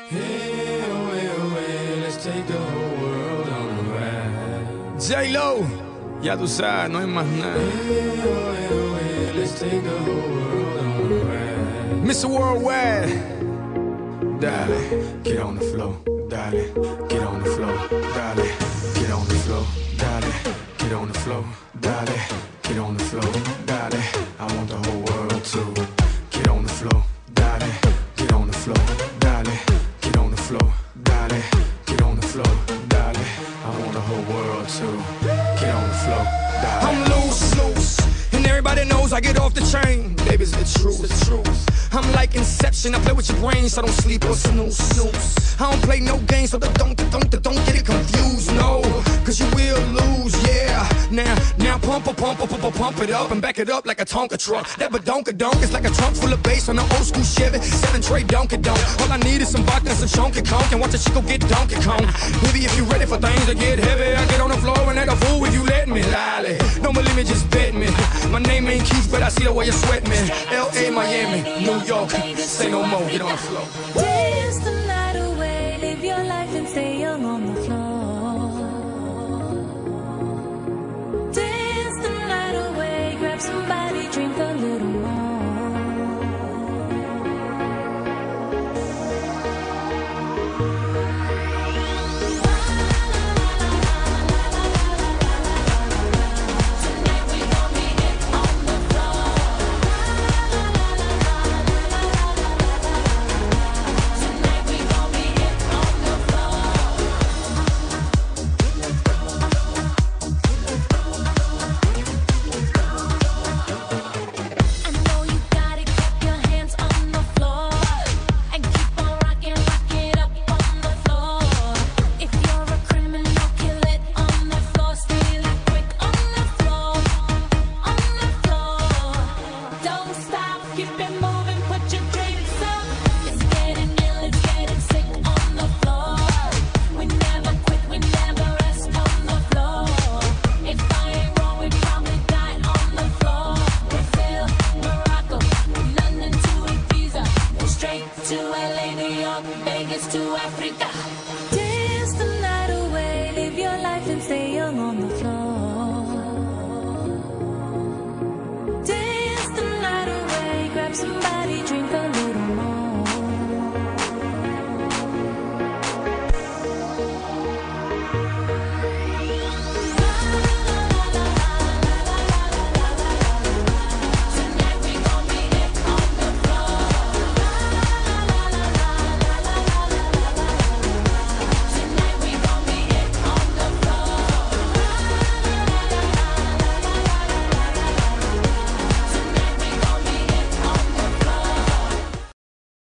Hey, away, away, let's take the whole world on a ride. J-Lo, ya tú sabes, no hay más nada. Hey, away, away, let's take the whole world on a ride. Mr. Worldwide, Dale, get on the floor. Dale, get on the floor. Dale, get on the floor. Dale, get on the floor. Dale, get on the floor. Dale, I want the whole world to get on the floor. Dale, get on the floor. Dale, get on the floor. Dale, get on the floor. Dale, I want the whole world to get on the floor. Dale. I'm loose, and everybody knows I get off the chain. Baby, it's the truth. I'm like Inception, I play with your brain, so don't sleep or snooze. I don't play no games, so don't get it confused, no. Cause you will lose, yeah. Now pump it up and back it up like a Tonka truck. That badonka-donk is like a trunk full of bass on an old school Chevy 7-tray donka-donk. All I need is some vodka and some chunky conk, and watch a chico get Donkey Kong. Baby, if you ready for things to get heavy, I get on the floor and act a fool if you let me. Lolly, don't believe me, just bet me. My name ain't Keith, but I see the way you sweat me. L.A., Miami, New York, say no more, get on the floor. Dance the night away, live your life and stay young on the floor. Dance the night away, grab somebody, drink a little more. To LA, New York, Vegas to Africa. Dance the night away, live your life and stay young on the floor. Dance the night away, grab somebody.